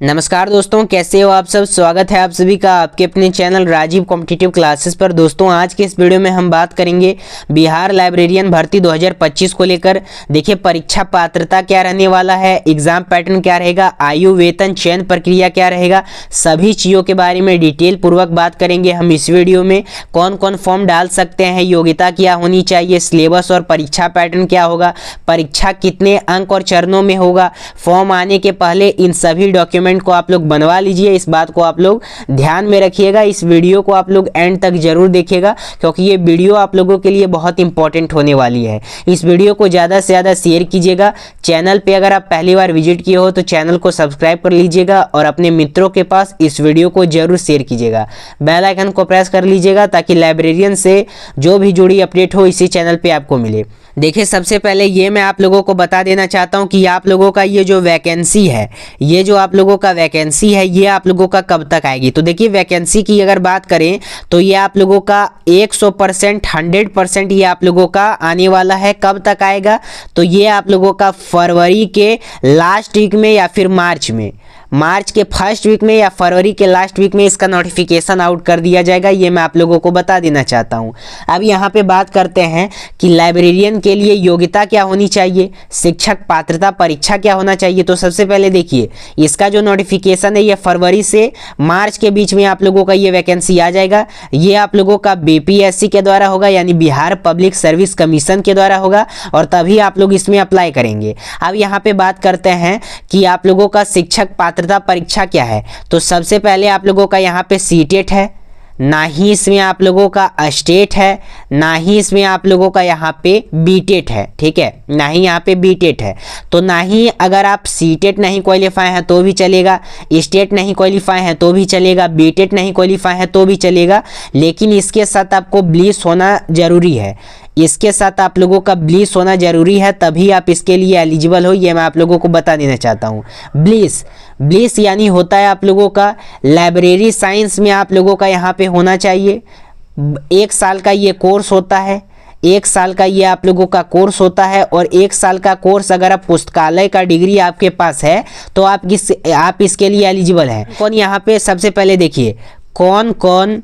नमस्कार दोस्तों, कैसे हो आप सब। स्वागत है आप सभी का आपके अपने चैनल राजीव कॉम्पिटिटिव क्लासेस पर। दोस्तों आज के इस वीडियो में हम बात करेंगे बिहार लाइब्रेरियन भर्ती 2025 को लेकर। देखिए परीक्षा पात्रता क्या रहने वाला है, एग्जाम पैटर्न क्या रहेगा, आयु वेतन चयन प्रक्रिया क्या रहेगा, सभी चीज़ों के बारे में डिटेल पूर्वक बात करेंगे हम इस वीडियो में। कौन कौन फॉर्म डाल सकते हैं, योग्यता क्या होनी चाहिए, सिलेबस और परीक्षा पैटर्न क्या होगा, परीक्षा कितने अंक और चरणों में होगा, फॉर्म आने के पहले इन सभी डॉक्यूमेंट को आप लोग बनवा लीजिए। इस बात को आप लोग ध्यान में रखिएगा। इस वीडियो को आप लोग एंड तक जरूर देखिएगा क्योंकि ये वीडियो आप लोगों के लिए बहुत इंपॉर्टेंट होने वाली है। इस वीडियो को ज़्यादा से ज़्यादा शेयर कीजिएगा। चैनल पे अगर आप पहली बार विजिट किए हो तो चैनल को सब्सक्राइब कर लीजिएगा और अपने मित्रों के पास इस वीडियो को जरूर शेयर कीजिएगा। बेल आइकन को प्रेस कर लीजिएगा ताकि लाइब्रेरियन से जो भी जुड़ी अपडेट हो इसी चैनल पे आपको मिले। देखिए सबसे पहले ये मैं आप लोगों को बता देना चाहता हूँ कि आप लोगों का ये जो वैकेंसी है, ये जो आप लोगों का वैकेंसी है, ये आप लोगों का कब तक आएगी। तो देखिए वैकेंसी की अगर बात करें तो ये आप लोगों का 100% 100% ये आप लोगों का आने वाला है। कब तक आएगा तो ये आप लोगों का फरवरी के लास्ट वीक में या फिर मार्च के फर्स्ट वीक में या फरवरी के लास्ट वीक में इसका नोटिफिकेशन आउट कर दिया जाएगा। ये मैं आप लोगों को बता देना चाहता हूँ। अब यहाँ पे बात करते हैं कि लाइब्रेरियन के लिए योग्यता क्या होनी चाहिए, शिक्षक पात्रता परीक्षा क्या होना चाहिए। तो सबसे पहले देखिए इसका जो नोटिफिकेशन है ये फरवरी से मार्च के बीच में आप लोगों का ये वैकेंसी आ जाएगा। ये आप लोगों का बीपीएससी के द्वारा होगा, यानी बिहार पब्लिक सर्विस कमीशन के द्वारा होगा और तभी आप लोग इसमें अप्लाई करेंगे। अब यहाँ पे बात करते हैं कि आप लोगों का शिक्षक पात्रता परीक्षा क्या है। तो सबसे पहले आप लोगों का यहाँ पे सीटेट है, ना ही इसमें आप लोगों का स्टेट है, ना ही इसमें आप लोगों का यहाँ पे बीटेट है। ठीक है, ना ही यहाँ पे बीटेट है। तो ना ही अगर आप सीटेट नहीं क्वालिफाई हैं तो भी चलेगा, स्टेट नहीं क्वालिफाई हैं तो भी चलेगा, बीटेट नहीं क्वालिफाई हैं तो भी चलेगा, लेकिन इसके साथ आपको ब्लिस होना जरूरी है। इसके साथ आप लोगों का ब्लिस होना जरूरी है, तभी आप इसके लिए एलिजिबल हो। ये मैं आप लोगों को बता देना चाहता हूँ। ब्लिस यानी होता है आप लोगों का लाइब्रेरी साइंस में आप लोगों का यहाँ पे होना चाहिए। 1 साल का ये कोर्स होता है, 1 साल का ये आप लोगों का कोर्स होता है। और 1 साल का कोर्स अगर आप पुस्तकालय का डिग्री आपके पास है तो आप इसके लिए एलिजिबल हैं। कौन यहाँ पे सबसे पहले देखिए कौन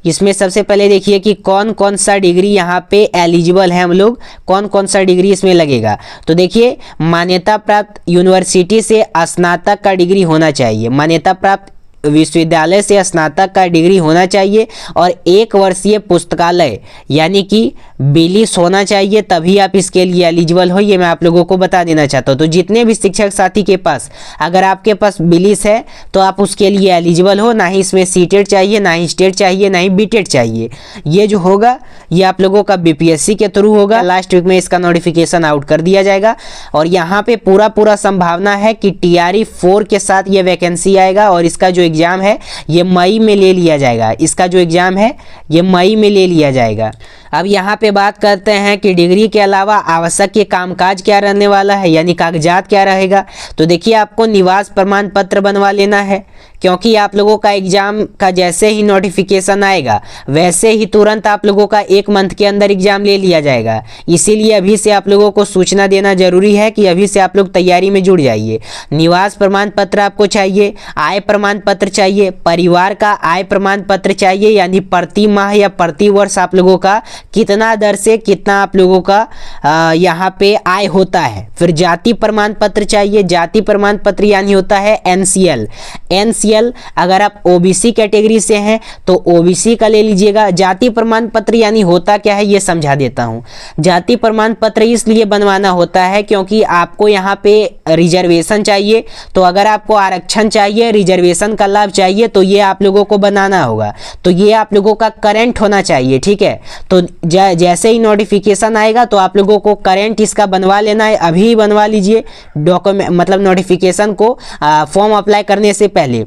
इसमें सबसे पहले देखिए कि कौन कौन सा डिग्री यहाँ पे एलिजिबल है, हम लोग कौन कौन सा डिग्री इसमें लगेगा। तो देखिए मान्यता प्राप्त यूनिवर्सिटी से स्नातक का डिग्री होना चाहिए, मान्यता प्राप्त विश्वविद्यालय से स्नातक का डिग्री होना चाहिए और 1 वर्षीय पुस्तकालय यानी कि बिलिस होना चाहिए, तभी आप इसके लिए एलिजिबल हो। ये मैं आप लोगों को बता देना चाहता हूँ। तो जितने भी शिक्षक साथी के पास अगर आपके पास बिलिस है तो आप उसके लिए एलिजिबल हो। ना ही इसमें सीटेट चाहिए, ना ही स्टेट चाहिए, ना ही बीटेट चाहिए। ये जो होगा ये आप लोगों का बीपीएससी के थ्रू होगा। लास्ट वीक में इसका नोटिफिकेशन आउट कर दिया जाएगा और यहाँ पे पूरा संभावना है कि TRE 4 के साथ ये वैकेंसी आएगा और इसका जो एग्जाम है ये मई में ले लिया जाएगा। इसका जो एग्जाम है ये मई में ले लिया जाएगा। अब यहाँ पे बात करते हैं कि डिग्री के अलावा आवश्यक ये कामकाज क्या रहने वाला है, यानी कागजात क्या रहेगा। तो देखिए आपको निवास प्रमाण पत्र बनवा लेना है क्योंकि आप लोगों का एग्जाम का जैसे ही नोटिफिकेशन आएगा वैसे ही तुरंत आप लोगों का 1 मंथ के अंदर एग्जाम ले लिया जाएगा। इसीलिए अभी से आप लोगों को सूचना देना जरूरी है कि अभी से आप लोग तैयारी में जुड़ जाइए। निवास प्रमाण पत्र आपको चाहिए, आय प्रमाण पत्र चाहिए, परिवार का आय प्रमाण पत्र चाहिए, यानी प्रति माह या प्रति वर्ष आप लोगों का कितना दर से कितना आप लोगों का यहाँ पे आय होता है। फिर जाति प्रमाण पत्र चाहिए, जाति प्रमाण पत्र यानी होता है NCL। अगर आप OBC कैटेगरी से हैं तो OBC का ले लीजिएगा। जाति प्रमाण पत्र यानी होता क्या है ये समझा देता हूँ। जाति प्रमाण पत्र इसलिए बनवाना होता है क्योंकि आपको यहाँ पे रिजर्वेशन चाहिए। तो अगर आपको आरक्षण चाहिए, रिजर्वेशन का लाभ चाहिए तो ये आप लोगों को बनाना होगा। तो ये आप लोगों का करंट होना चाहिए। ठीक है, तो जैसे ही नोटिफिकेशन आएगा तो आप लोगों को करंट इसका बनवा लेना है। अभी बनवा लीजिए डॉक्यूमेंट, मतलब नोटिफिकेशन को फॉर्म अप्लाई करने से पहले।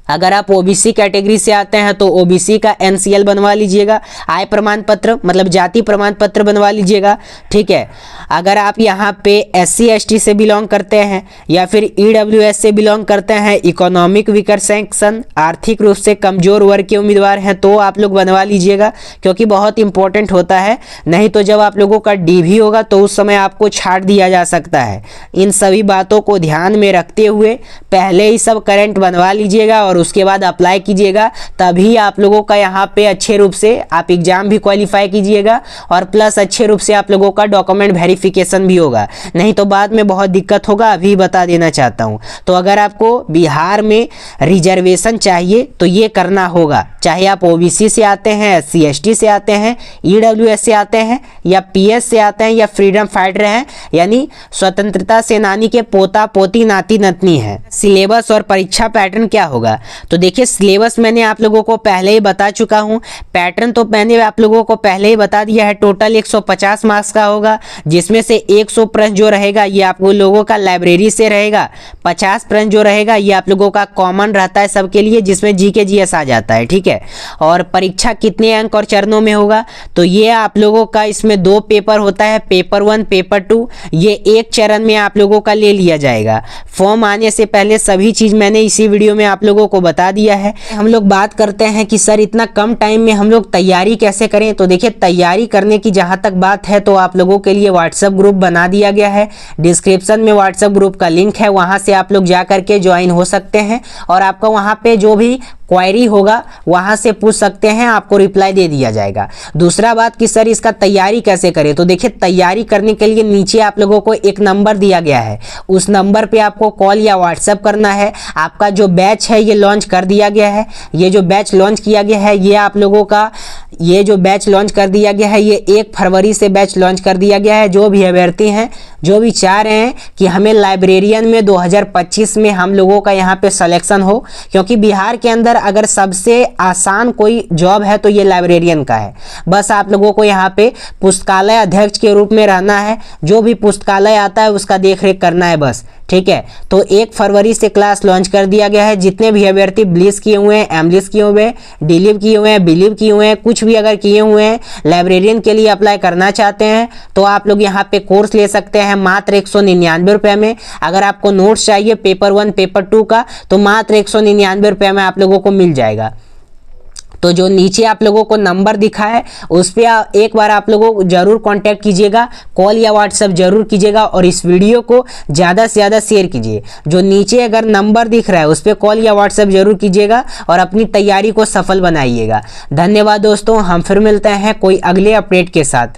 अगर आप ओबीसी कैटेगरी से आते हैं तो ओबीसी का एनसीएल बनवा लीजिएगा, आय प्रमाण पत्र मतलब जाति प्रमाण पत्र बनवा लीजिएगा, ठीक है। अगर आप यहाँ पे एससी एसटी से बिलोंग करते हैं या फिर ईडब्ल्यूएस से बिलोंग करते हैं, इकोनॉमिक वीकर सेक्शन, आर्थिक रूप से कमजोर वर्ग के उम्मीदवार हैं, तो आप लोग बनवा लीजिएगा, क्योंकि बहुत इंपॉर्टेंट होता है। नहीं तो जब आप लोगों का डीवी होगा तो उस समय आपको छाट दिया जा सकता है। इन सभी बातों को ध्यान में रखते हुए पहले ही सब करंट बनवा लीजिएगा और उसके बाद अप्लाई कीजिएगा, तभी आप लोगों का यहाँ पे अच्छे रूप से आप एग्जाम भी क्वालिफाई कीजिएगा और प्लस अच्छे रूप से आप लोगों का डॉक्यूमेंट वेरिफिकेशन भी होगा। नहीं तो बाद में बहुत दिक्कत होगा, अभी बता देना चाहता हूँ। तो अगर आपको बिहार में रिजर्वेशन चाहिए तो ये करना होगा, चाहे आप ओबीसी से आते हैं, एससी एसटी से आते हैं, ईडब्ल्यूएस से आते हैं या पीएस से आते हैं या फ्रीडम फाइटर हैं, यानी स्वतंत्रता सेनानी के पोता पोती नाती नतनी है। सिलेबस और परीक्षा पैटर्न क्या होगा, तो देखिए सिलेबस मैंने आप लोगों को पहले ही बता चुका हूं, पैटर्न तो मैंने आप लोगों को पहले ही बता दिया है। टोटल 150 मार्क्स का होगा, जिसमें से 100 प्रश्न जो रहेगा ये आप लोगों का लाइब्रेरी से रहेगा, 50 प्रश्न जो रहेगा ये आप लोगों का कॉमन रहता है सबके लिए, जिसमें जीके जीएस आ जाता है, ठीक है। और परीक्षा कितने अंक और चरणों में होगा, तो ये आप लोगों का इसमें 2 पेपर होता है, पेपर 1 पेपर 2, ये एक चरण में आप लोगों का ले लिया जाएगा। फॉर्म आने से पहले सभी चीज मैंने इसी वीडियो में आप लोगों को बता दिया है। हम लोग बात करते हैं कि सर इतना कम टाइम में हम लोग तैयारी कैसे करें, तो देखिए तैयारी करने की जहां तक बात है तो आप लोगों के लिए व्हाट्सएप ग्रुप बना दिया गया है। डिस्क्रिप्शन में व्हाट्सएप ग्रुप का लिंक है, वहां से आप लोग जा करके ज्वाइन हो सकते हैं और आपका वहां पे जो भी क्वेरी होगा वहां से पूछ सकते हैं, आपको रिप्लाई दे दिया जाएगा। दूसरा बात कि सर इसका तैयारी कैसे करें, तो देखिए तैयारी करने के लिए नीचे आप लोगों को एक नंबर दिया गया है, उस नंबर पे आपको कॉल या व्हाट्सएप करना है। आपका जो बैच है ये लॉन्च कर दिया गया है, ये जो बैच लॉन्च किया गया है ये आप लोगों का ये जो बैच लॉन्च कर दिया गया है ये 1 फरवरी से बैच लॉन्च कर दिया गया है। जो भी अभ्यर्थी हैं जो भी चाह रहे हैं कि हमें लाइब्रेरियन में 2025 में हम लोगों का यहाँ पे सिलेक्शन हो, क्योंकि बिहार के अंदर अगर सबसे आसान कोई जॉब है तो ये लाइब्रेरियन का है। बस आप लोगों को यहाँ पे पुस्तकालय अध्यक्ष के रूप में रहना है, जो भी पुस्तकालय आता है उसका देखरेख करना है बस, ठीक है। तो 1 फरवरी से क्लास लॉन्च कर दिया गया है। जितने भी अभ्यर्थी ब्लिस किए हुए हैं, एमलिस किए हुए हैं, डिलीव किए हुए हैं, बिलीव किए हुए हैं, कुछ भी अगर किए हुए हैं, लाइब्रेरियन के लिए अप्लाई करना चाहते हैं तो आप लोग यहाँ पे कोर्स ले सकते हैं मात्र 199 रुपये में। अगर आपको नोट्स चाहिए पेपर 1 पेपर 2 का तो मात्र 199 रुपये में आप लोगों को मिल जाएगा। तो जो नीचे आप लोगों को नंबर दिखा है उस पर एक बार आप लोगों को जरूर कांटेक्ट कीजिएगा, कॉल या व्हाट्सएप जरूर कीजिएगा और इस वीडियो को ज़्यादा से ज़्यादा शेयर कीजिए। जो नीचे अगर नंबर दिख रहा है उस पर कॉल या व्हाट्सएप जरूर कीजिएगा और अपनी तैयारी को सफल बनाइएगा। धन्यवाद दोस्तों, हम फिर मिलते हैं कोई अगले अपडेट के साथ।